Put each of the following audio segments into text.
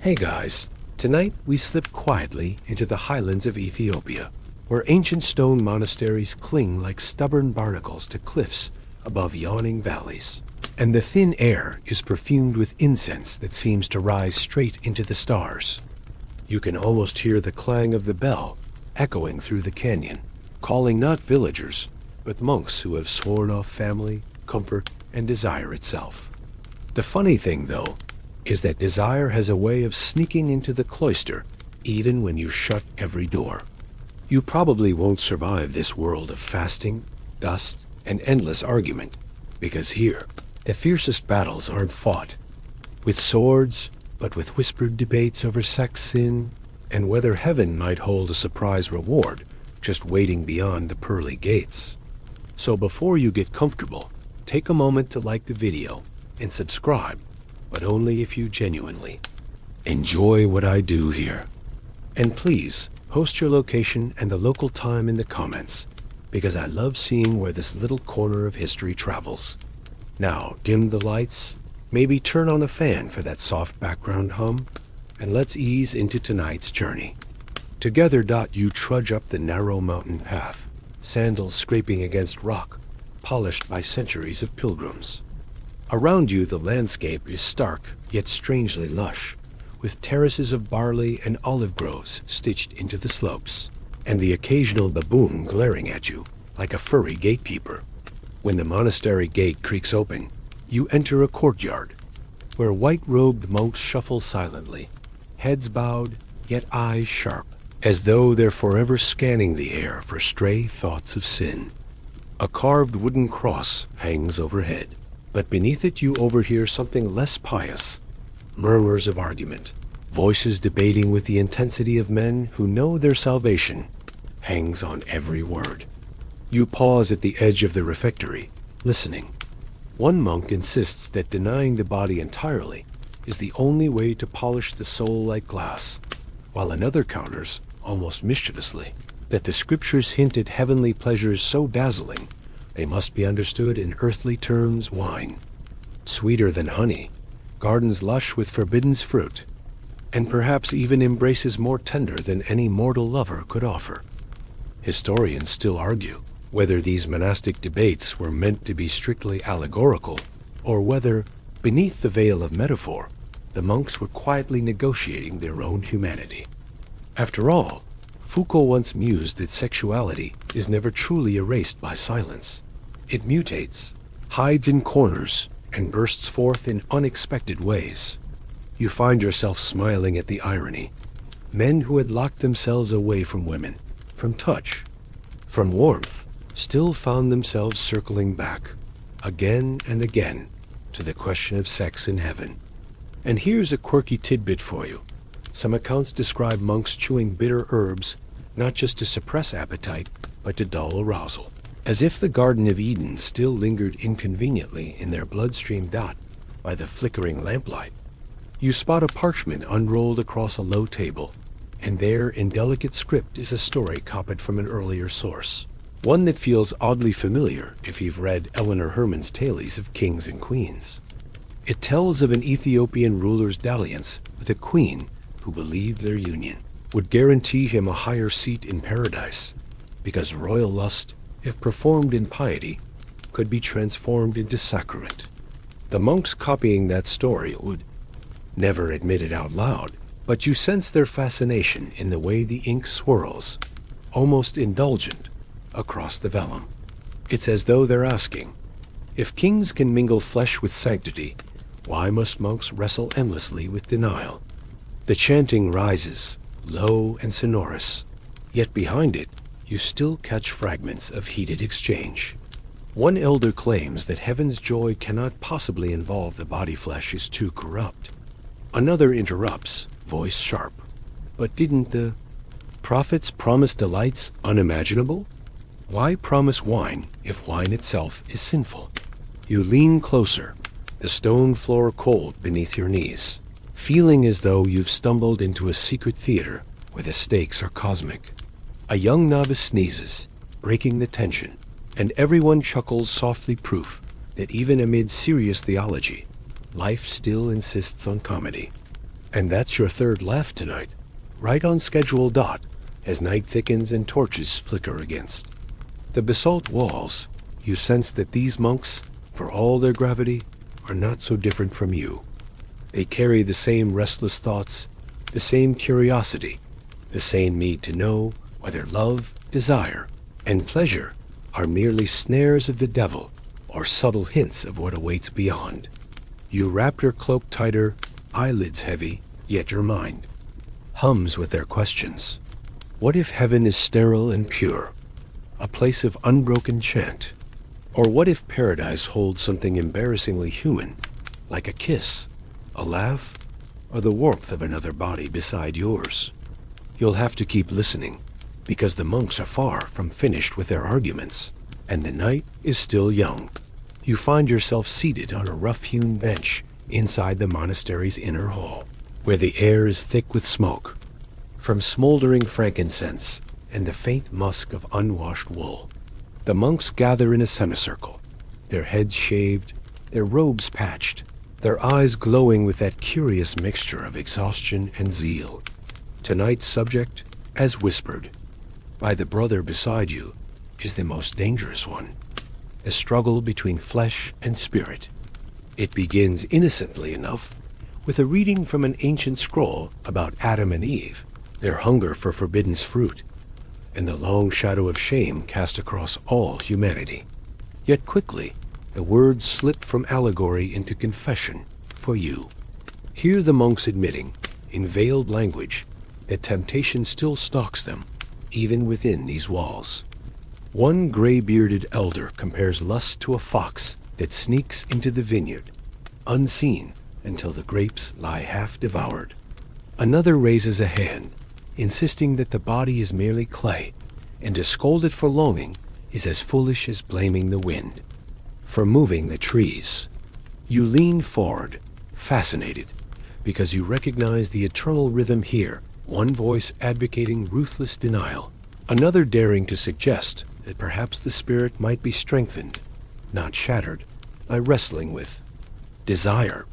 Hey guys, tonight we slip quietly into the highlands of Ethiopia, where ancient stone monasteries cling like stubborn barnacles to cliffs above yawning valleys. And the thin air is perfumed with incense that seems to rise straight into the stars. You can almost hear the clang of the bell echoing through the canyon, calling not villagers, but monks who have sworn off family, comfort, and desire itself. The funny thing, though, is that desire has a way of sneaking into the cloister even when you shut every door. You probably won't survive this world of fasting, dust, and endless argument, because here, the fiercest battles aren't fought with swords, but with whispered debates over sex, sin, and whether heaven might hold a surprise reward just waiting beyond the pearly gates. So before you get comfortable, take a moment to like the video and subscribe, but only if you genuinely enjoy what I do here. And please, post your location and the local time in the comments, because I love seeing where this little corner of history travels. Now, dim the lights, maybe turn on a fan for that soft background hum, and let's ease into tonight's journey. Together, you trudge up the narrow mountain path, sandals scraping against rock, polished by centuries of pilgrims. Around you, the landscape is stark, yet strangely lush, with terraces of barley and olive groves stitched into the slopes, and the occasional baboon glaring at you like a furry gatekeeper. When the monastery gate creaks open, you enter a courtyard, where white-robed monks shuffle silently, heads bowed, yet eyes sharp, as though they're forever scanning the air for stray thoughts of sin. A carved wooden cross hangs overhead, but beneath it you overhear something less pious. Murmurs of argument, voices debating with the intensity of men who know their salvation hangs on every word. You pause at the edge of the refectory, listening. One monk insists that denying the body entirely is the only way to polish the soul like glass, while another counters, almost mischievously, that the scriptures hint at heavenly pleasures so dazzling they must be understood in earthly terms: wine, sweeter than honey, gardens lush with forbidden fruit, and perhaps even embraces more tender than any mortal lover could offer. Historians still argue whether these monastic debates were meant to be strictly allegorical, or whether, beneath the veil of metaphor, the monks were quietly negotiating their own humanity. After all, Foucault once mused that sexuality is never truly erased by silence. It mutates, hides in corners, and bursts forth in unexpected ways. You find yourself smiling at the irony. Men who had locked themselves away from women, from touch, from warmth, still found themselves circling back, again and again, to the question of sex in heaven. And here's a quirky tidbit for you. Some accounts describe monks chewing bitter herbs, not just to suppress appetite, but to dull arousal, as if the Garden of Eden still lingered inconveniently in their bloodstream by the flickering lamplight. You spot a parchment unrolled across a low table, and there in delicate script is a story copied from an earlier source. One that feels oddly familiar if you've read Eleanor Herman's Tales of Kings and Queens. It tells of an Ethiopian ruler's dalliance with a queen who believed their union would guarantee him a higher seat in paradise, because royal lust, if performed in piety, could be transformed into sacrament. The monks copying that story would never admit it out loud, but you sense their fascination in the way the ink swirls, almost indulgent, across the vellum. It's as though they're asking, if kings can mingle flesh with sanctity, why must monks wrestle endlessly with denial? The chanting rises, low and sonorous, yet behind it, you still catch fragments of heated exchange. One elder claims that heaven's joy cannot possibly involve the body flesh is too corrupt. Another interrupts, voice sharp. But didn't the prophets promise delights unimaginable? Why promise wine if wine itself is sinful? You lean closer, the stone floor cold beneath your knees, feeling as though you've stumbled into a secret theater where the stakes are cosmic. A young novice sneezes, breaking the tension, and everyone chuckles softly, proof that even amid serious theology, life still insists on comedy. And that's your third laugh tonight, right on schedule dot, as night thickens and torches flicker against the basalt walls. You sense that these monks, for all their gravity, are not so different from you. They carry the same restless thoughts, the same curiosity, the same need to know whether love, desire, and pleasure are merely snares of the devil or subtle hints of what awaits beyond. You wrap your cloak tighter, eyelids heavy, yet your mind hums with their questions. What if heaven is sterile and pure, a place of unbroken chant? Or what if paradise holds something embarrassingly human, like a kiss, a laugh, or the warmth of another body beside yours? You'll have to keep listening, because the monks are far from finished with their arguments, and the night is still young. You find yourself seated on a rough-hewn bench inside the monastery's inner hall, where the air is thick with smoke, from smoldering frankincense and the faint musk of unwashed wool. The monks gather in a semicircle, their heads shaved, their robes patched, their eyes glowing with that curious mixture of exhaustion and zeal. Tonight's subject, as whispered by the brother beside you, is the most dangerous one, a struggle between flesh and spirit. It begins innocently enough with a reading from an ancient scroll about Adam and Eve, their hunger for forbidden fruit, and the long shadow of shame cast across all humanity. Yet quickly, the words slip from allegory into confession for you. Hear the monks admitting, in veiled language, that temptation still stalks them, even within these walls. One gray-bearded elder compares lust to a fox that sneaks into the vineyard, unseen until the grapes lie half devoured. Another raises a hand, insisting that the body is merely clay, and to scold it for longing is as foolish as blaming the wind for moving the trees. You lean forward, fascinated, because you recognize the eternal rhythm here, one voice advocating ruthless denial, another daring to suggest that perhaps the spirit might be strengthened, not shattered, by wrestling with desire.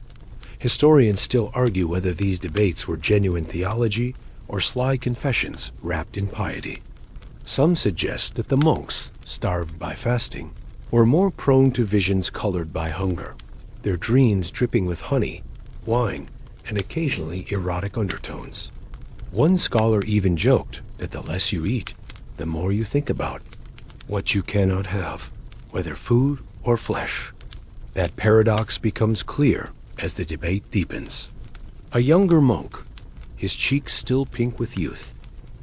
Historians still argue whether these debates were genuine theology or sly confessions wrapped in piety. Some suggest that the monks, starved by fasting, were more prone to visions colored by hunger, their dreams dripping with honey, wine, and occasionally erotic undertones. One scholar even joked that the less you eat, the more you think about what you cannot have, whether food or flesh. That paradox becomes clear as the debate deepens. A younger monk, his cheeks still pink with youth,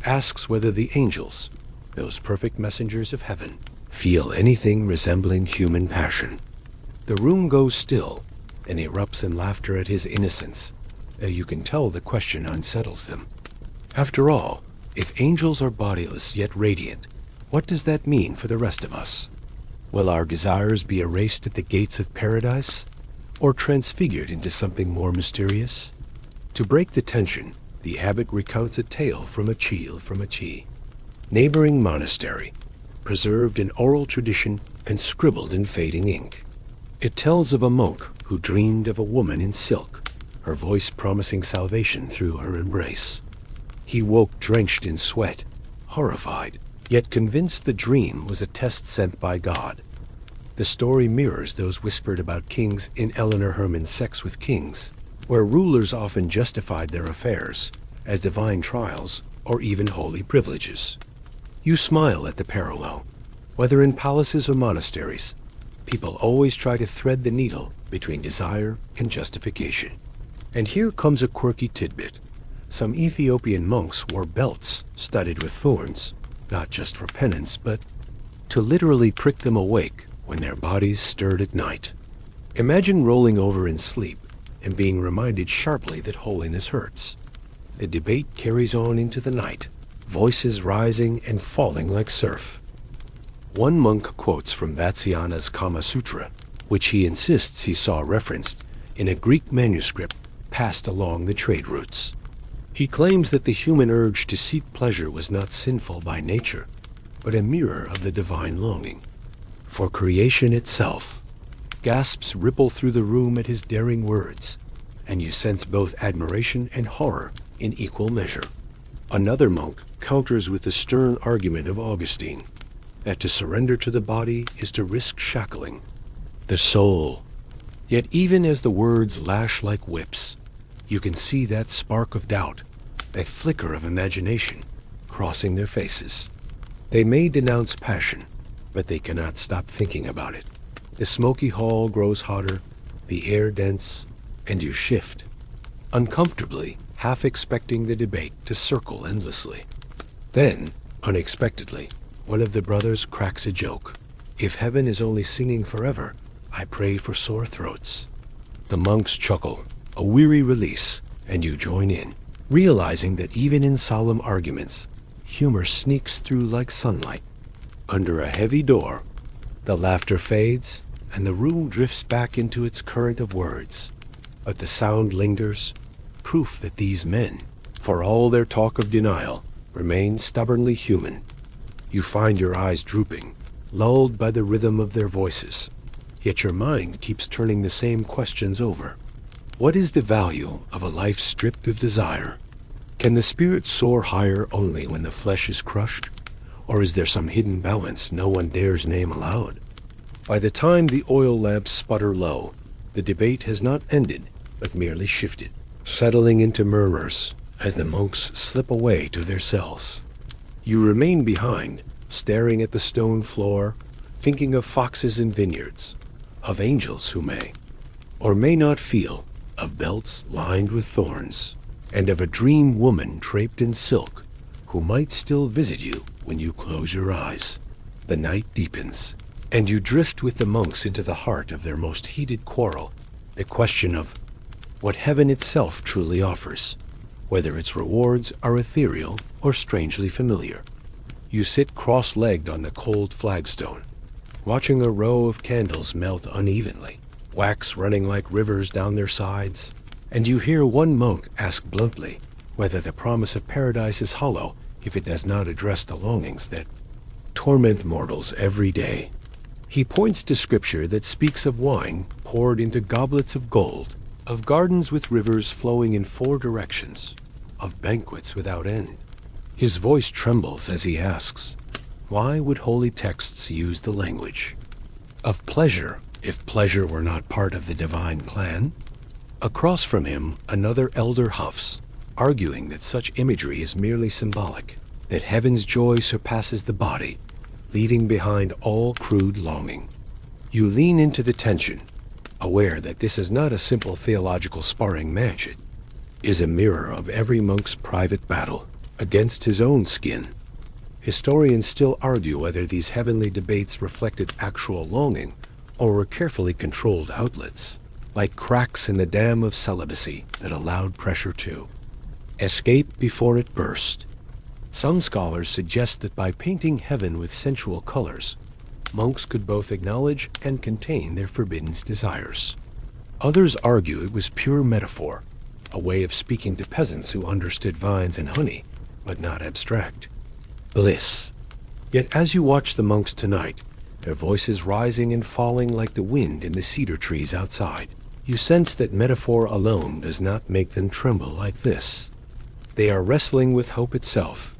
asks whether the angels, those perfect messengers of heaven, feel anything resembling human passion. The room goes still and erupts in laughter at his innocence. You can tell the question unsettles them. After all, if angels are bodiless yet radiant, what does that mean for the rest of us? Will our desires be erased at the gates of paradise, or transfigured into something more mysterious? To break the tension, the abbot recounts a tale from a Chi, neighboring monastery, preserved in oral tradition and scribbled in fading ink. It tells of a monk who dreamed of a woman in silk, her voice promising salvation through her embrace. He woke drenched in sweat, horrified, yet convinced the dream was a test sent by God. The story mirrors those whispered about kings in Eleanor Herman's Sex with Kings, where rulers often justified their affairs as divine trials or even holy privileges. You smile at the parallel. Whether in palaces or monasteries, people always try to thread the needle between desire and justification. And here comes a quirky tidbit. Some Ethiopian monks wore belts studded with thorns, not just for penance, but to literally prick them awake when their bodies stirred at night. Imagine rolling over in sleep and being reminded sharply that holiness hurts. The debate carries on into the night, voices rising and falling like surf. One monk quotes from Vatsyayana's Kama Sutra, which he insists he saw referenced in a Greek manuscript passed along the trade routes. He claims that the human urge to seek pleasure was not sinful by nature, but a mirror of the divine longing for creation itself. Gasps ripple through the room at his daring words, and you sense both admiration and horror in equal measure. Another monk counters with the stern argument of Augustine, that to surrender to the body is to risk shackling the soul. Yet even as the words lash like whips, you can see that spark of doubt, that flicker of imagination, crossing their faces. They may denounce passion, but they cannot stop thinking about it. The smoky hall grows hotter, the air dense, and you shift, uncomfortably, half expecting the debate to circle endlessly. Then, unexpectedly, one of the brothers cracks a joke. If heaven is only singing forever, I pray for sore throats. The monks chuckle, a weary release, and you join in, realizing that even in solemn arguments, humor sneaks through like sunlight. Under a heavy door, the laughter fades, and the room drifts back into its current of words. But the sound lingers, proof that these men, for all their talk of denial, remain stubbornly human. You find your eyes drooping, lulled by the rhythm of their voices. Yet your mind keeps turning the same questions over. What is the value of a life stripped of desire? Can the spirit soar higher only when the flesh is crushed? Or is there some hidden balance no one dares name aloud? By the time the oil lamps sputter low, the debate has not ended, but merely shifted, settling into murmurs as the monks slip away to their cells. You remain behind, staring at the stone floor, thinking of foxes in vineyards, of angels who may, or may not feel, of belts lined with thorns, and of a dream woman draped in silk, who might still visit you when you close your eyes. The night deepens, and you drift with the monks into the heart of their most heated quarrel, the question of what heaven itself truly offers, whether its rewards are ethereal or strangely familiar. You sit cross-legged on the cold flagstone, watching a row of candles melt unevenly, wax running like rivers down their sides, and you hear one monk ask bluntly whether the promise of paradise is hollow if it does not address the longings that torment mortals every day. He points to scripture that speaks of wine poured into goblets of gold, of gardens with rivers flowing in 4 directions, of banquets without end. His voice trembles as he asks, why would holy texts use the language of pleasure if pleasure were not part of the divine plan? Across from him, another elder huffs, arguing that such imagery is merely symbolic, that heaven's joy surpasses the body, leaving behind all crude longing. You lean into the tension, aware that this is not a simple theological sparring match. It is a mirror of every monk's private battle against his own skin. Historians still argue whether these heavenly debates reflected actual longing or were carefully controlled outlets, like cracks in the dam of celibacy that allowed pressure to escape before it burst. Some scholars suggest that by painting heaven with sensual colors, monks could both acknowledge and contain their forbidden desires. Others argue it was pure metaphor, a way of speaking to peasants who understood vines and honey, but not abstract bliss. Yet as you watch the monks tonight, their voices rising and falling like the wind in the cedar trees outside, you sense that metaphor alone does not make them tremble like this. They are wrestling with hope itself,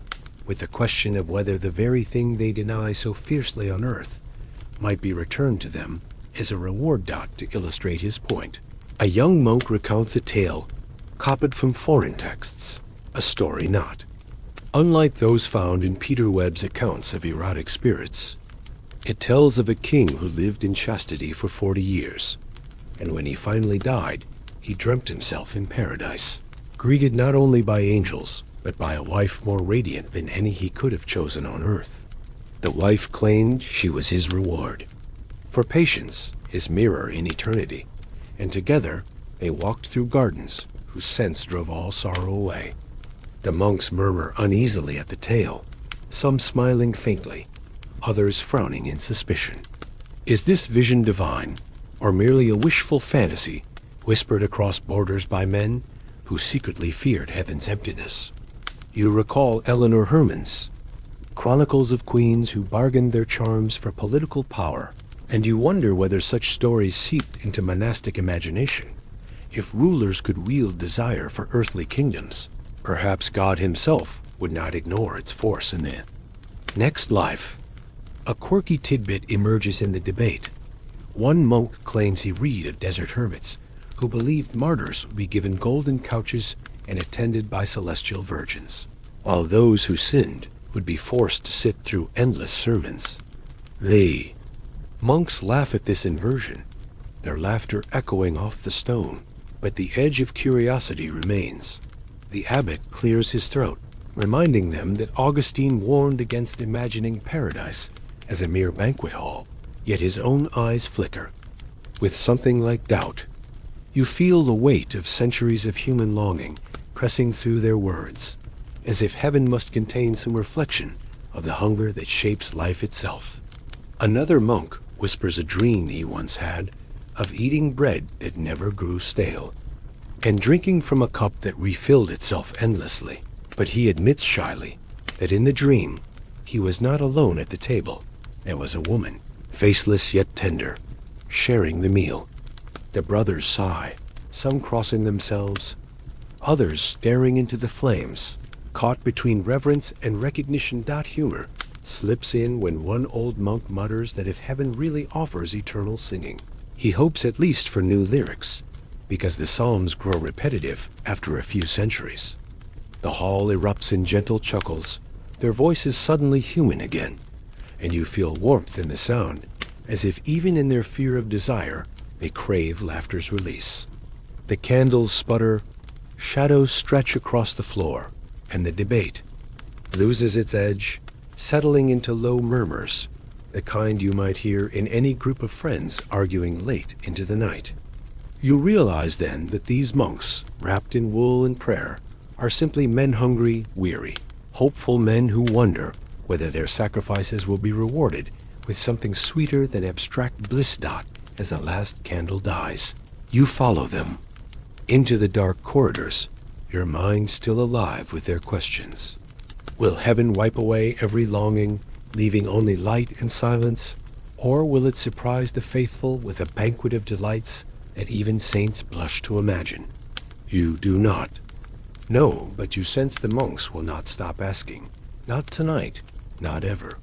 with the question of whether the very thing they deny so fiercely on earth might be returned to them as a reward. To illustrate his point, a young monk recounts a tale copied from foreign texts, a story not unlike those found in Peter Webb's accounts of erotic spirits. It tells of a king who lived in chastity for 40 years, and when he finally died, he dreamt himself in paradise, greeted not only by angels, but by a wife more radiant than any he could have chosen on earth. The wife claimed she was his reward for patience, his mirror in eternity, and together they walked through gardens whose scents drove all sorrow away. The monks murmur uneasily at the tale, some smiling faintly, others frowning in suspicion. Is this vision divine, or merely a wishful fantasy whispered across borders by men who secretly feared heaven's emptiness? You recall Eleanor Herman's Chronicles of Queens who bargained their charms for political power, and you wonder whether such stories seeped into monastic imagination If rulers could wield desire for earthly kingdoms, perhaps God himself would not ignore its force in the next life. A quirky tidbit emerges in the debate. One monk claims he read of desert hermits who believed martyrs would be given golden couches and attended by celestial virgins, while those who sinned would be forced to sit through endless sermons. The monks laugh at this inversion, their laughter echoing off the stone, but the edge of curiosity remains. The abbot clears his throat, reminding them that Augustine warned against imagining paradise as a mere banquet hall, yet his own eyes flicker. With something like doubt, you feel the weight of centuries of human longing pressing through their words, as if heaven must contain some reflection of the hunger that shapes life itself. Another monk whispers a dream he once had of eating bread that never grew stale, and drinking from a cup that refilled itself endlessly. But he admits shyly that in the dream he was not alone at the table. There was a woman, faceless yet tender, sharing the meal. The brothers sigh, some crossing themselves, others staring into the flames. Caught between reverence and recognition, humor slips in when one old monk mutters that if heaven really offers eternal singing, he hopes at least for new lyrics, because the psalms grow repetitive after a few centuries. The hall erupts in gentle chuckles, their voices suddenly human again, and you feel warmth in the sound, as if even in their fear of desire, they crave laughter's release. The candles sputter, shadows stretch across the floor, and the debate loses its edge, settling into low murmurs, the kind you might hear in any group of friends arguing late into the night. You realize then that these monks, wrapped in wool and prayer, are simply men hungry, weary, hopeful men who wonder whether their sacrifices will be rewarded with something sweeter than abstract bliss. As the last candle dies, you follow them into the dark corridors, your mind still alive with their questions. Will heaven wipe away every longing, leaving only light and silence? Or will it surprise the faithful with a banquet of delights that even saints blush to imagine? You do not know, but you sense the monks will not stop asking. Not tonight, not ever.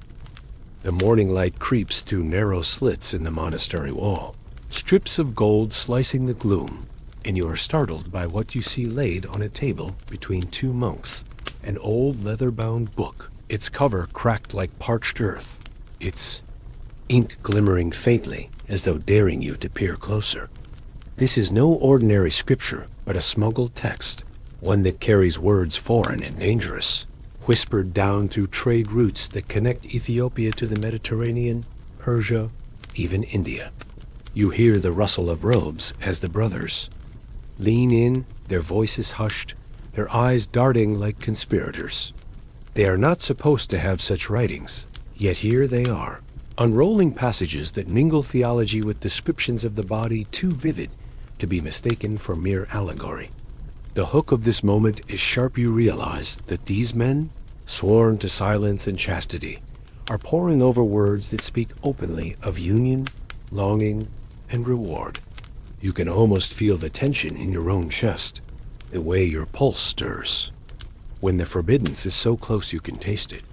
The morning light creeps through narrow slits in the monastery wall, strips of gold slicing the gloom, and you are startled by what you see laid on a table between two monks. An old leather-bound book, its cover cracked like parched earth, its ink glimmering faintly as though daring you to peer closer. This is no ordinary scripture, but a smuggled text, one that carries words foreign and dangerous, whispered down through trade routes that connect Ethiopia to the Mediterranean, Persia, even India. You hear the rustle of robes as the brothers lean in, their voices hushed, their eyes darting like conspirators. They are not supposed to have such writings, yet here they are, unrolling passages that mingle theology with descriptions of the body too vivid to be mistaken for mere allegory. The hook of this moment is sharp. You realize that these men, sworn to silence and chastity, are poring over words that speak openly of union, longing, and reward. You can almost feel the tension in your own chest, the way your pulse stirs. When the forbiddance is so close you can taste it.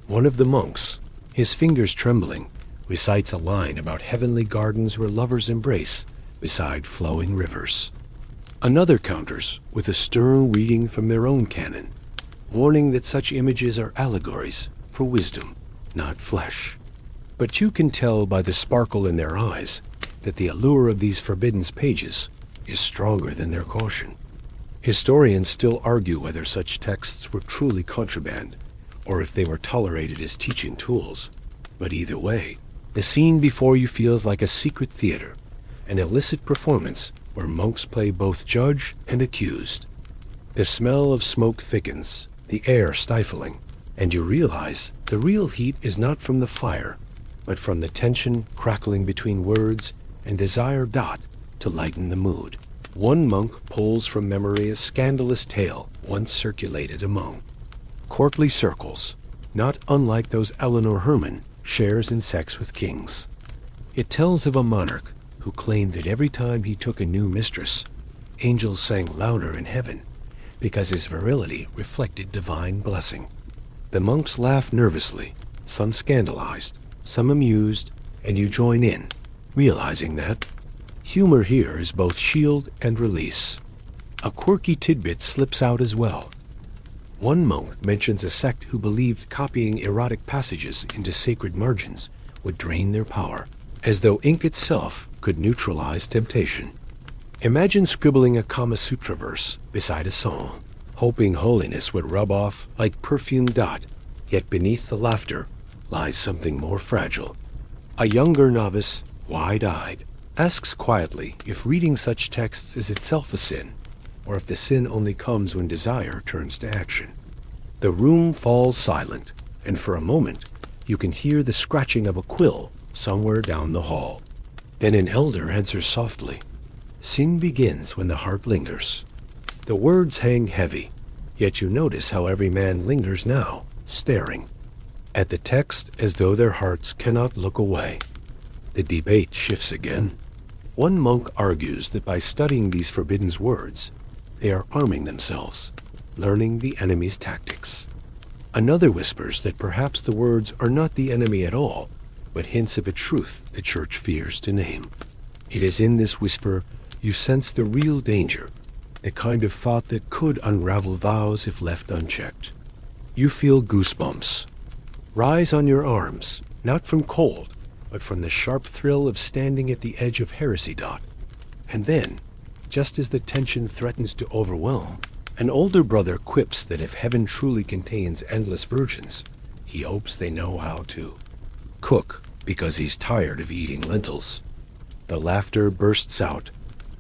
One of the monks, his fingers trembling, recites a line about heavenly gardens where lovers embrace beside flowing rivers. Another counters with a stern reading from their own canon, warning that such images are allegories for wisdom, not flesh. But you can tell by the sparkle in their eyes that the allure of these forbidden pages is stronger than their caution. Historians still argue whether such texts were truly contraband, or if they were tolerated as teaching tools. But either way, the scene before you feels like a secret theater, an illicit performance where monks play both judge and accused. The smell of smoke thickens, the air stifling, and you realize the real heat is not from the fire, but from the tension crackling between words and desire to lighten the mood. One monk pulls from memory a scandalous tale once circulated among courtly circles, not unlike those Eleanor Herman shares in sex with kings. It tells of a monarch who claimed that every time he took a new mistress, angels sang louder in heaven, because his virility reflected divine blessing. The monks laugh nervously, some scandalized, some amused, and you join in, realizing that humor here is both shield and release. A quirky tidbit slips out as well. One monk mentions a sect who believed copying erotic passages into sacred margins would drain their power, as though ink itself could neutralize temptation. Imagine scribbling a Kama Sutra verse beside a song, hoping holiness would rub off like perfumed dot, yet beneath the laughter lies something more fragile. A younger novice, wide-eyed, asks quietly if reading such texts is itself a sin, or if the sin only comes when desire turns to action. The room falls silent, and for a moment you can hear the scratching of a quill somewhere down the hall. Then an elder answers softly, "Sin begins when the heart lingers." The words hang heavy, yet you notice how every man lingers now, staring at the text as though their hearts cannot look away. The debate shifts again. One monk argues that by studying these forbidden words, they are arming themselves, learning the enemy's tactics. Another whispers that perhaps the words are not the enemy at all, but hints of a truth the church fears to name. It is in this whisper you sense the real danger, the kind of thought that could unravel vows if left unchecked. You feel goosebumps rise on your arms, not from cold, but from the sharp thrill of standing at the edge of heresy. And then, just as the tension threatens to overwhelm, an older brother quips that if heaven truly contains endless virgins, he hopes they know how to cook because he's tired of eating lentils. The laughter bursts out,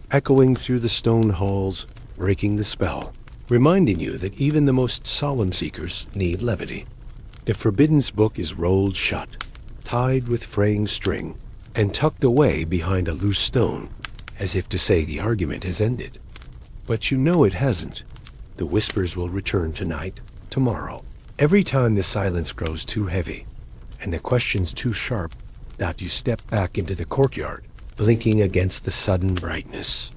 echoing through the stone halls, breaking the spell, reminding you that even the most solemn seekers need levity. The forbidden book is rolled shut, tied with fraying string, and tucked away behind a loose stone, as if to say the argument has ended. But you know it hasn't. The whispers will return tonight, tomorrow, every time the silence grows too heavy, and the questions too sharp, that you step back into the courtyard, blinking against the sudden brightness.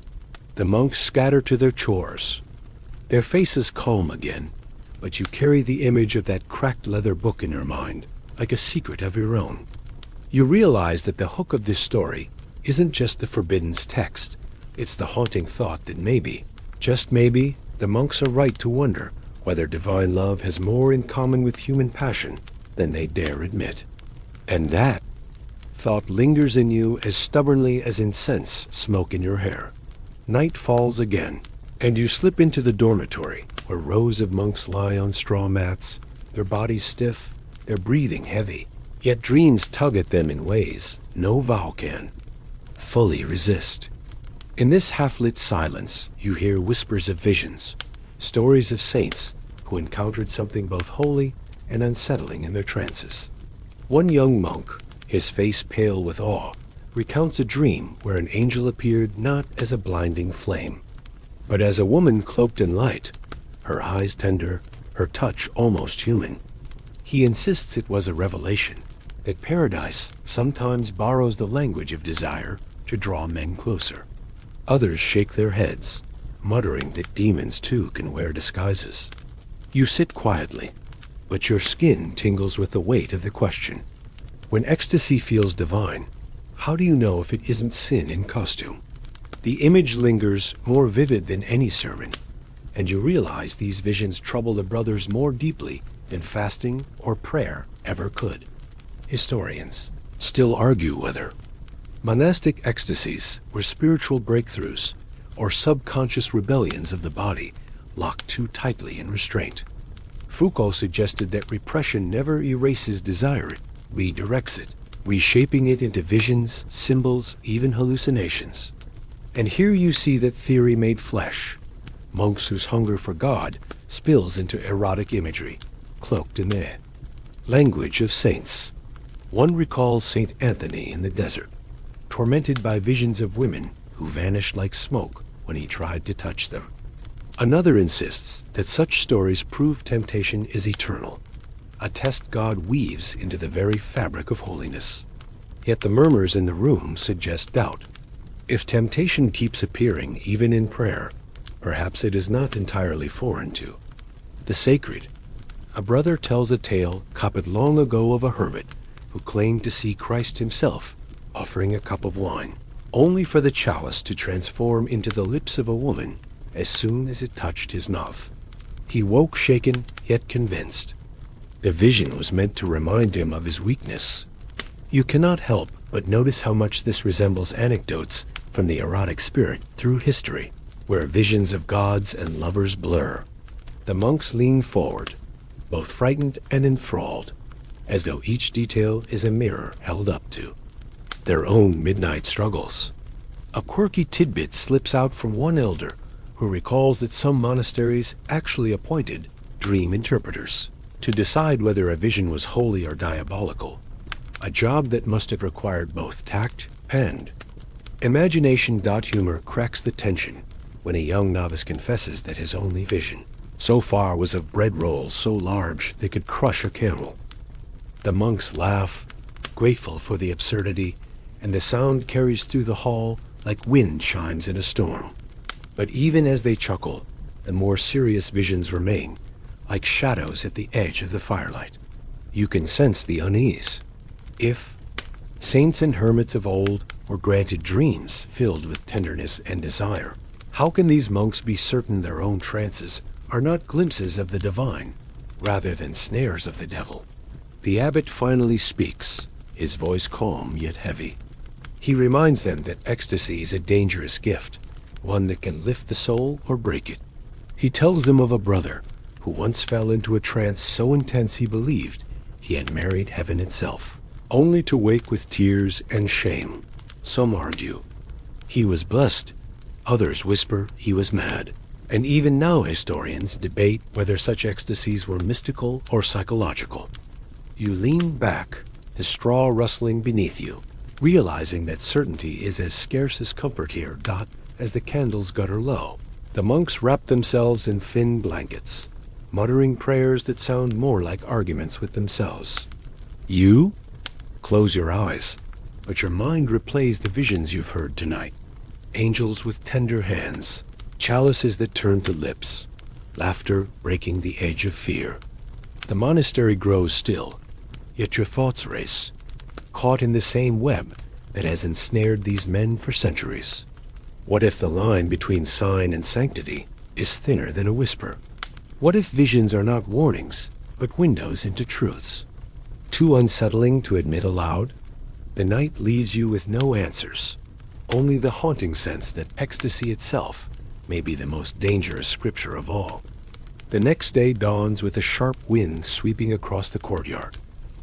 The monks scatter to their chores, their faces calm again, but you carry the image of that cracked leather book in your mind, like a secret of your own. You realize that the hook of this story isn't just the forbidden's text, it's the haunting thought that maybe, just maybe, the monks are right to wonder whether divine love has more in common with human passion than they dare admit. And that thought lingers in you as stubbornly as incense smoke in your hair. Night falls again, and you slip into the dormitory, where rows of monks lie on straw mats, their bodies stiff, their breathing heavy, yet dreams tug at them in ways no vow can fully resist. In this half-lit silence, you hear whispers of visions, stories of saints who encountered something both holy and unsettling in their trances. One young monk, his face pale with awe, recounts a dream where an angel appeared not as a blinding flame, but as a woman cloaked in light, her eyes tender, her touch almost human. He insists it was a revelation, that paradise sometimes borrows the language of desire to draw men closer. Others shake their heads, muttering that demons too can wear disguises. You sit quietly, but your skin tingles with the weight of the question. When ecstasy feels divine, how do you know if it isn't sin in costume? The image lingers more vivid than any sermon, and you realize these visions trouble the brothers more deeply than fasting or prayer ever could. Historians still argue whether monastic ecstasies were spiritual breakthroughs or subconscious rebellions of the body locked too tightly in restraint. Foucault suggested that repression never erases desire, it redirects it, reshaping it into visions, symbols, even hallucinations. And here you see that theory made flesh. Monks whose hunger for God spills into erotic imagery, cloaked in the language of saints. One recalls Saint Anthony in the desert, tormented by visions of women who vanished like smoke when he tried to touch them. Another insists that such stories prove temptation is eternal, a test God weaves into the very fabric of holiness. Yet the murmurs in the room suggest doubt. If temptation keeps appearing even in prayer, perhaps it is not entirely foreign to the sacred. A brother tells a tale copied long ago of a hermit who claimed to see Christ himself offering a cup of wine, only for the chalice to transform into the lips of a woman as soon as it touched his mouth. He woke shaken, yet convinced. The vision was meant to remind him of his weakness. You cannot help but notice how much this resembles anecdotes from the erotic spirit through history, where visions of gods and lovers blur. The monks lean forward, both frightened and enthralled, as though each detail is a mirror held up to their own midnight struggles. A quirky tidbit slips out from one elder who recalls that some monasteries actually appointed dream interpreters to decide whether a vision was holy or diabolical, a job that must have required both tact and imagination. Humor cracks the tension when a young novice confesses that his only vision so far was of bread rolls so large they could crush a camel. The monks laugh, grateful for the absurdity, and the sound carries through the hall like wind chimes in a storm. But even as they chuckle, the more serious visions remain, like shadows at the edge of the firelight. You can sense the unease. If saints and hermits of old were granted dreams filled with tenderness and desire, how can these monks be certain their own trances are not glimpses of the divine, rather than snares of the devil? The abbot finally speaks, his voice calm yet heavy. He reminds them that ecstasy is a dangerous gift, one that can lift the soul or break it. He tells them of a brother who once fell into a trance so intense he believed he had married heaven itself, only to wake with tears and shame. Some argue he was blessed, others whisper he was mad, and even now historians debate whether such ecstasies were mystical or psychological. You lean back, the straw rustling beneath you, realizing that certainty is as scarce as comfort here. As the candles gutter low, the monks wrap themselves in thin blankets, muttering prayers that sound more like arguments with themselves. You close your eyes, but your mind replays the visions you've heard tonight. Angels with tender hands, chalices that turn to lips, laughter breaking the edge of fear. The monastery grows still, yet your thoughts race, caught in the same web that has ensnared these men for centuries. What if the line between sign and sanctity is thinner than a whisper? What if visions are not warnings, but windows into truths? Too unsettling to admit aloud, the night leaves you with no answers, only the haunting sense that ecstasy itself may be the most dangerous scripture of all. The next day dawns with a sharp wind sweeping across the courtyard,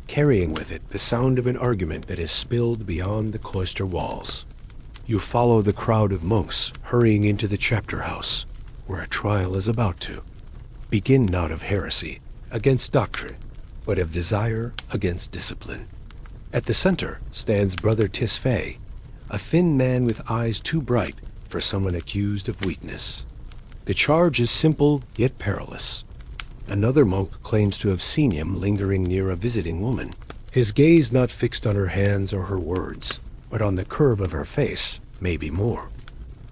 carrying with it the sound of an argument that is spilled beyond the cloister walls. You follow the crowd of monks hurrying into the chapter house, where a trial is about to begin, not of heresy against doctrine, but of desire against discipline. At the center stands Brother Tisfay, a thin man with eyes too bright for someone accused of weakness. The charge is simple yet perilous. Another monk claims to have seen him lingering near a visiting woman, his gaze not fixed on her hands or her words, but on the curve of her face, maybe more.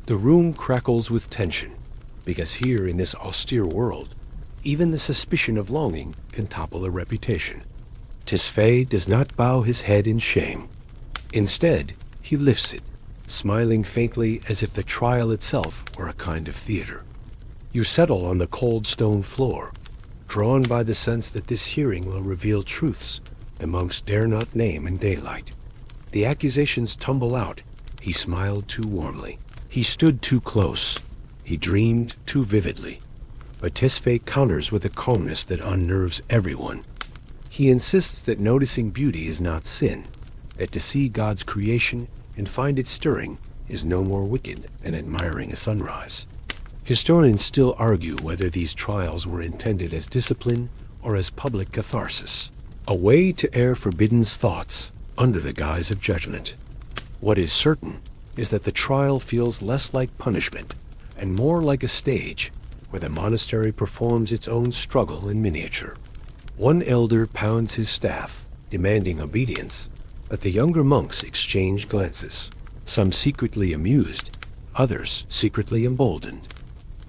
The room crackles with tension, because here in this austere world, even the suspicion of longing can topple a reputation. Tisfay does not bow his head in shame. Instead, he lifts it, smiling faintly as if the trial itself were a kind of theater. You settle on the cold stone floor, drawn by the sense that this hearing will reveal truths the monks dare not name in daylight. The accusations tumble out. He smiled too warmly. He stood too close. He dreamed too vividly. But Tisfay counters with a calmness that unnerves everyone. He insists that noticing beauty is not sin, that to see God's creation and find it stirring is no more wicked than admiring a sunrise. Historians still argue whether these trials were intended as discipline or as public catharsis, a way to air forbidden thoughts under the guise of judgment. What is certain is that the trial feels less like punishment and more like a stage where the monastery performs its own struggle in miniature. One elder pounds his staff, demanding obedience, but the younger monks exchange glances. some secretly amused, others secretly emboldened.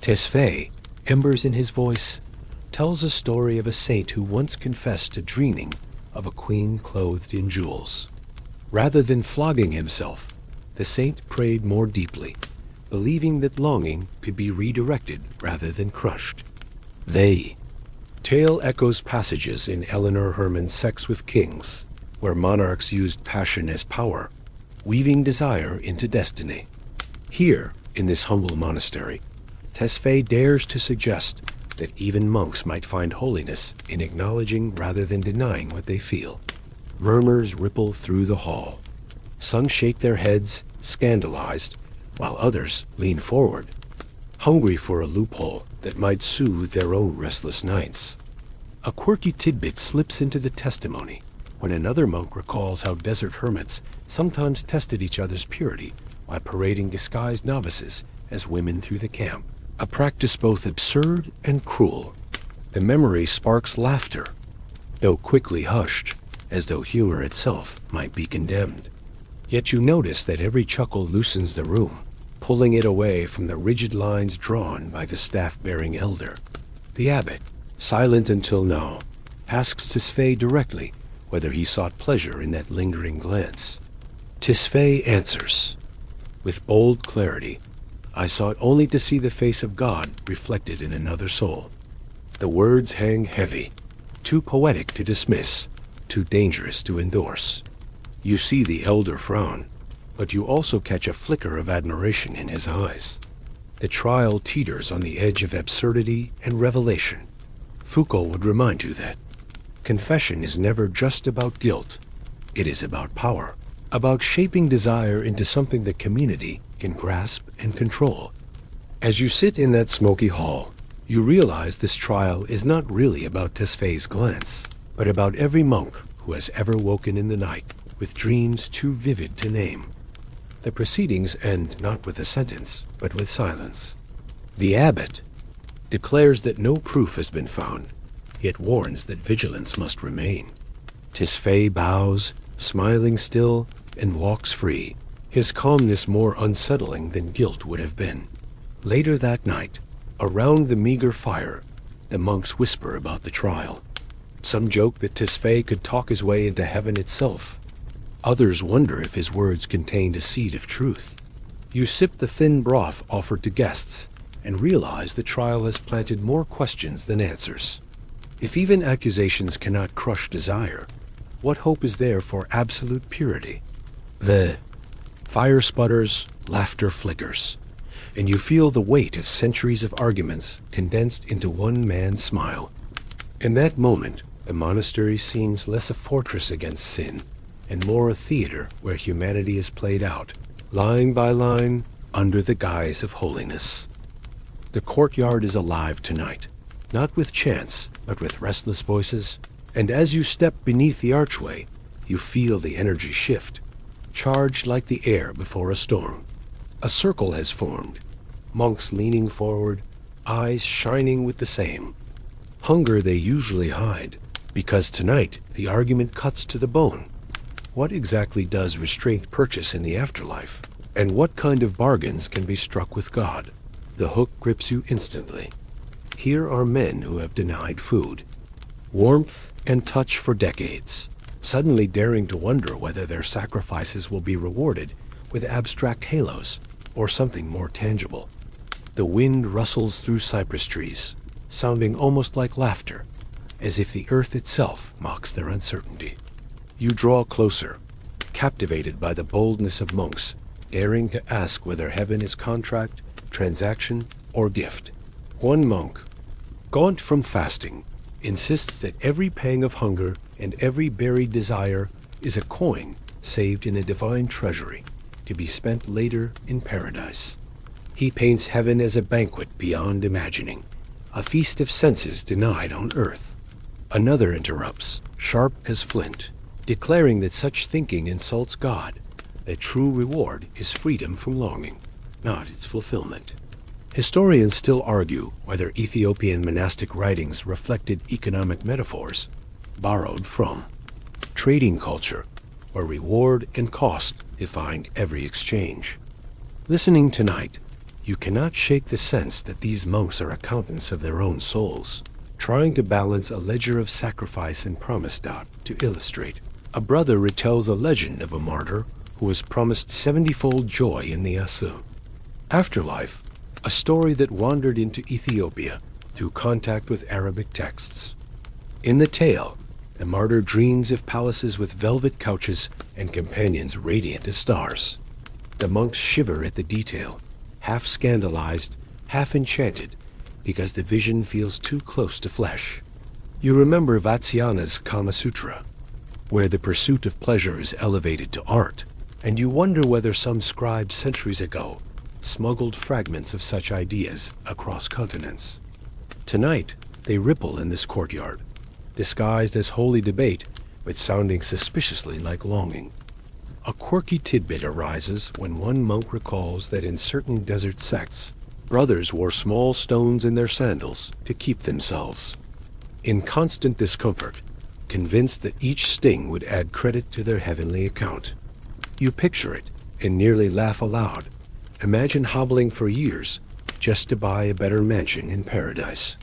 Tesfaye, embers in his voice, tells a story of a saint who once confessed to dreaming of a queen clothed in jewels. Rather than flogging himself, the saint prayed more deeply, believing that longing could be redirected rather than crushed. They tale echoes passages in Eleanor Herman's Sex with Kings, where monarchs used passion as power, weaving desire into destiny. Here, in this humble monastery, Tesfaye dares to suggest that even monks might find holiness in acknowledging rather than denying what they feel. Murmurs ripple through the hall. Some shake their heads, scandalized, while others lean forward, hungry for a loophole that might soothe their own restless nights. A quirky tidbit slips into the testimony when another monk recalls how desert hermits sometimes tested each other's purity by parading disguised novices as women through the camp, a practice both absurd and cruel. The memory sparks laughter, though quickly hushed, as though humor itself might be condemned. Yet you notice that every chuckle loosens the room, pulling it away from the rigid lines drawn by the staff-bearing elder. The abbot, silent until now, asks Tesfaye directly whether he sought pleasure in that lingering glance. Tesfaye answers, with bold clarity, "I sought only to see the face of God reflected in another soul." The words hang heavy, too poetic to dismiss, too dangerous to endorse. You see the elder frown, but you also catch a flicker of admiration in his eyes. The trial teeters on the edge of absurdity and revelation. Foucault would remind you that confession is never just about guilt. It is about power, about shaping desire into something the community can grasp and control. As you sit in that smoky hall, you realize this trial is not really about Tesfaye's glance, but about every monk who has ever woken in the night with dreams too vivid to name. The proceedings end not with a sentence, but with silence. The abbot declares that no proof has been found, yet warns that vigilance must remain. Tesfaye bows, smiling still, and walks free, his calmness more unsettling than guilt would have been. Later that night, around the meager fire, the monks whisper about the trial. Some joke that Tesfaye could talk his way into heaven itself. Others wonder if his words contained a seed of truth. You sip the thin broth offered to guests and realize the trial has planted more questions than answers. If even accusations cannot crush desire, what hope is there for absolute purity? The fire sputters, laughter flickers, and you feel the weight of centuries of arguments condensed into one man's smile. In that moment, the monastery seems less a fortress against sin and more a theater where humanity is played out, line by line, under the guise of holiness. The courtyard is alive tonight, not with chants, but with restless voices, and as you step beneath the archway, you feel the energy shift, charged like the air before a storm. A circle has formed, monks leaning forward, eyes shining with the same. Hunger they usually hide, because tonight the argument cuts to the bone. What exactly does restraint purchase in the afterlife? And what kind of bargains can be struck with God? The hook grips you instantly. Here are men who have denied food, warmth, and touch for decades, suddenly daring to wonder whether their sacrifices will be rewarded with abstract halos or something more tangible. The wind rustles through cypress trees, sounding almost like laughter, as if the earth itself mocks their uncertainty. You draw closer, captivated by the boldness of monks, daring to ask whether heaven is contract, transaction, or gift. One monk, gaunt from fasting, insists that every pang of hunger and every buried desire is a coin saved in a divine treasury, to be spent later in paradise. He paints heaven as a banquet beyond imagining, a feast of senses denied on earth. Another interrupts, sharp as flint, declaring that such thinking insults God, that true reward is freedom from longing, not its fulfillment. Historians still argue whether Ethiopian monastic writings reflected economic metaphors borrowed from trading culture, where reward and cost defined every exchange. Listening tonight, you cannot shake the sense that these monks are accountants of their own souls, trying to balance a ledger of sacrifice and promise. To illustrate, a brother retells a legend of a martyr who was promised 70-fold joy in the afterlife, a story that wandered into Ethiopia through contact with Arabic texts. In the tale, the martyr dreams of palaces with velvet couches and companions radiant as stars. The monks shiver at the detail, half scandalized, half enchanted, because the vision feels too close to flesh. You remember Vatsyayana's Kama Sutra, where the pursuit of pleasure is elevated to art, and you wonder whether some scribe centuries ago smuggled fragments of such ideas across continents. Tonight, they ripple in this courtyard, disguised as holy debate, but sounding suspiciously like longing. A quirky tidbit arises when one monk recalls that in certain desert sects, brothers wore small stones in their sandals to keep themselves in constant discomfort, convinced that each sting would add credit to their heavenly account. You picture it and nearly laugh aloud. Imagine hobbling for years just to buy a better mansion in paradise.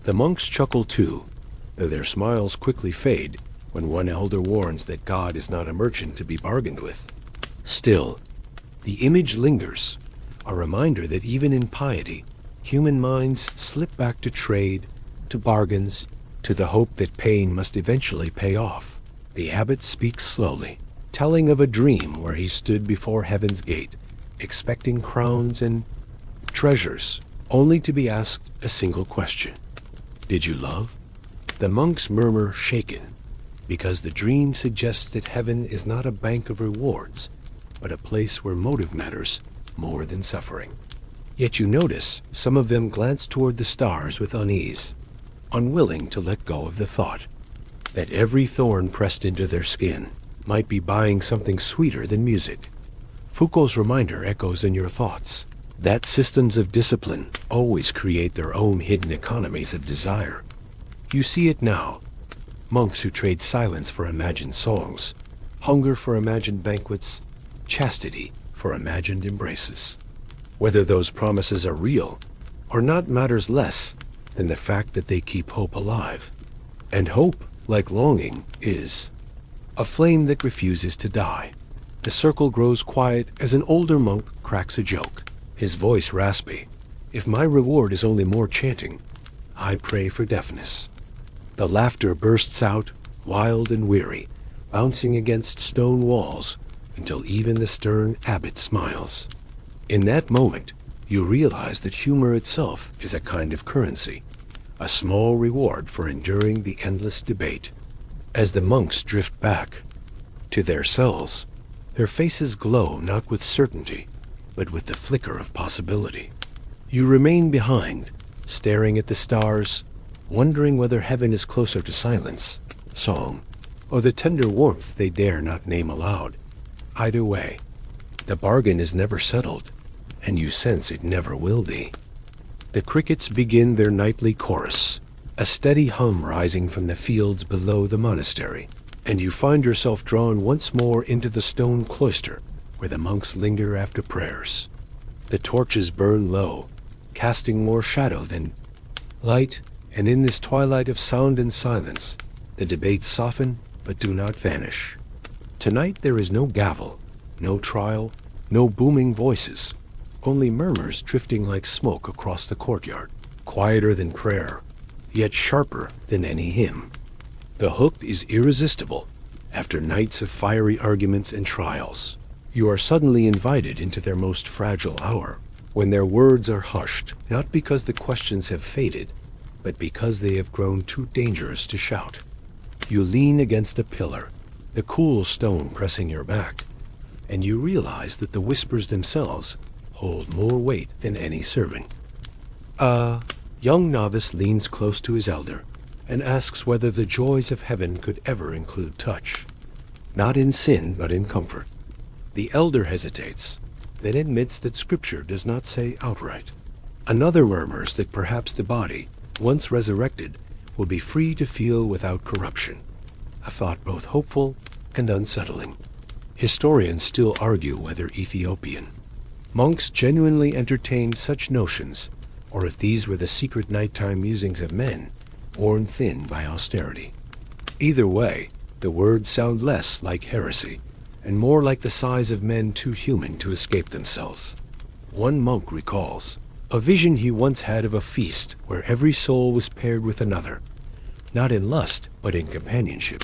The monks chuckle too, though their smiles quickly fade when one elder warns that God is not a merchant to be bargained with. Still, the image lingers, a reminder that even in piety, human minds slip back to trade, to bargains, to the hope that pain must eventually pay off. The abbot speaks slowly, telling of a dream where he stood before heaven's gate, expecting crowns and treasures, only to be asked a single question. Did you love? The monks murmur, shaken, because the dream suggests that heaven is not a bank of rewards, but a place where motive matters more than suffering. Yet you notice some of them glance toward the stars with unease, unwilling to let go of the thought that every thorn pressed into their skin might be buying something sweeter than music. Foucault's reminder echoes in your thoughts, that systems of discipline always create their own hidden economies of desire. You see it now. Monks who trade silence for imagined songs, hunger for imagined banquets, chastity for imagined embraces. Whether those promises are real or not matters less than the fact that they keep hope alive. And hope, like longing, is a flame that refuses to die. The circle grows quiet as an older monk cracks a joke, his voice raspy. If my reward is only more chanting, I pray for deafness. The laughter bursts out, wild and weary, bouncing against stone walls until even the stern abbot smiles. In that moment, you realize that humor itself is a kind of currency, a small reward for enduring the endless debate. As the monks drift back to their cells, their faces glow not with certainty, but with the flicker of possibility. You remain behind, staring at the stars, wondering whether heaven is closer to silence, song, or the tender warmth they dare not name aloud. Either way, the bargain is never settled, and you sense it never will be. The crickets begin their nightly chorus, a steady hum rising from the fields below the monastery, and you find yourself drawn once more into the stone cloister where the monks linger after prayers. The torches burn low, casting more shadow than light, and in this twilight of sound and silence, the debates soften but do not vanish. Tonight there is no gavel, no trial, no booming voices, only murmurs drifting like smoke across the courtyard, quieter than prayer, yet sharper than any hymn. The hook is irresistible. After nights of fiery arguments and trials, you are suddenly invited into their most fragile hour, when their words are hushed, not because the questions have faded, but because they have grown too dangerous to shout. You lean against a pillar, the cool stone pressing your back, and you realize that the whispers themselves hold more weight than any serving. A young novice leans close to his elder and asks whether the joys of heaven could ever include touch. Not in sin, but in comfort. The elder hesitates, then admits that Scripture does not say outright. Another murmurs that perhaps the body, once resurrected, will be free to feel without corruption, a thought both hopeful and unsettling. Historians still argue whether Ethiopian monks genuinely entertained such notions, or if these were the secret nighttime musings of men, worn thin by austerity. Either way, the words sound less like heresy, and more like the sighs of men too human to escape themselves. One monk recalls a vision he once had of a feast where every soul was paired with another, not in lust, but in companionship,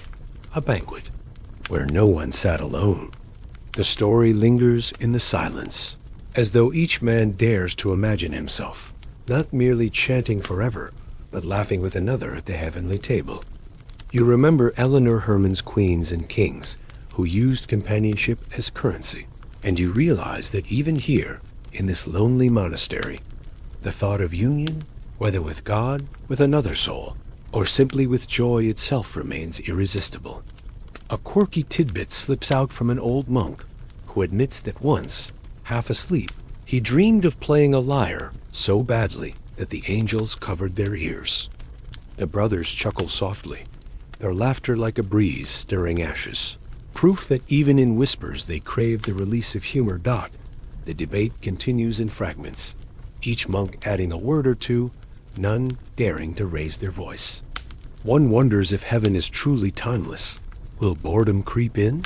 a banquet, where no one sat alone. The story lingers in the silence, as though each man dares to imagine himself, not merely chanting forever, but laughing with another at the heavenly table. You remember Eleanor Herman's queens and kings, who used companionship as currency, and you realize that even here, in this lonely monastery, the thought of union, whether with God, with another soul, or simply with joy itself, remains irresistible. A quirky tidbit slips out from an old monk who admits that once, half asleep, he dreamed of playing a lyre so badly that the angels covered their ears. The brothers chuckle softly, their laughter like a breeze stirring ashes, proof that even in whispers they crave the release of humor. The debate continues in fragments, each monk adding a word or two, none daring to raise their voice. One wonders if heaven is truly timeless. Will boredom creep in?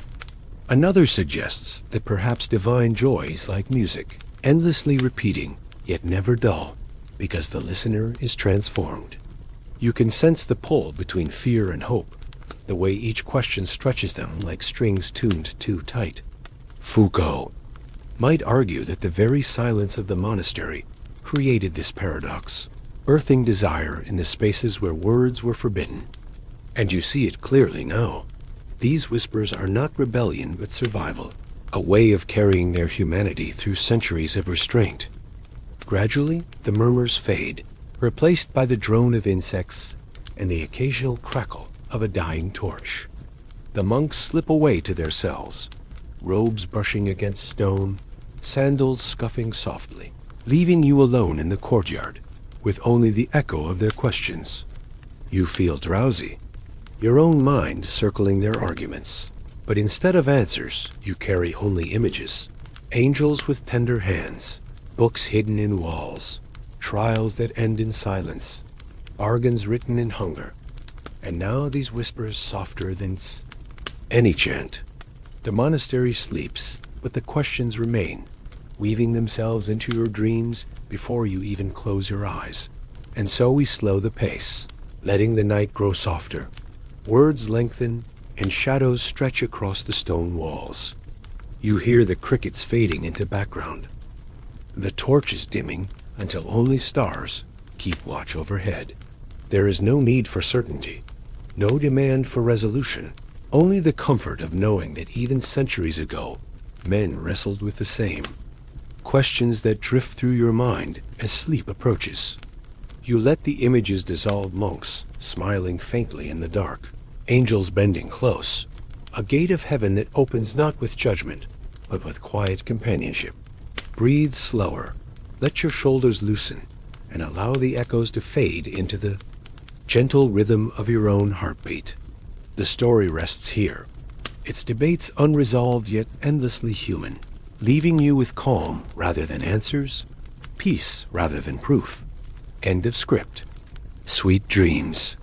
Another suggests that perhaps divine joy is like music, endlessly repeating, yet never dull, because the listener is transformed. You can sense the pull between fear and hope, the way each question stretches them like strings tuned too tight. Foucault might argue that the very silence of the monastery created this paradox, birthing desire in the spaces where words were forbidden. And you see it clearly now. These whispers are not rebellion but survival, a way of carrying their humanity through centuries of restraint. Gradually, the murmurs fade, replaced by the drone of insects and the occasional crackle of a dying torch. The monks slip away to their cells, robes brushing against stone, sandals scuffing softly, leaving you alone in the courtyard, with only the echo of their questions. You feel drowsy, your own mind circling their arguments, but instead of answers, you carry only images. Angels with tender hands, books hidden in walls, trials that end in silence, bargains written in hunger, and now these whispers softer than any chant. The monastery sleeps, but the questions remain, weaving themselves into your dreams before you even close your eyes. And so we slow the pace, letting the night grow softer. Words lengthen, and shadows stretch across the stone walls. You hear the crickets fading into background. The torch is dimming until only stars keep watch overhead. There is no need for certainty, no demand for resolution, only the comfort of knowing that even centuries ago, men wrestled with the same questions that drift through your mind as sleep approaches. You let the images dissolve, monks smiling faintly in the dark, angels bending close, a gate of heaven that opens not with judgment, but with quiet companionship. Breathe slower, let your shoulders loosen, and allow the echoes to fade into the gentle rhythm of your own heartbeat. The story rests here, its debates unresolved yet endlessly human, leaving you with calm rather than answers, peace rather than proof. End of script. Sweet dreams.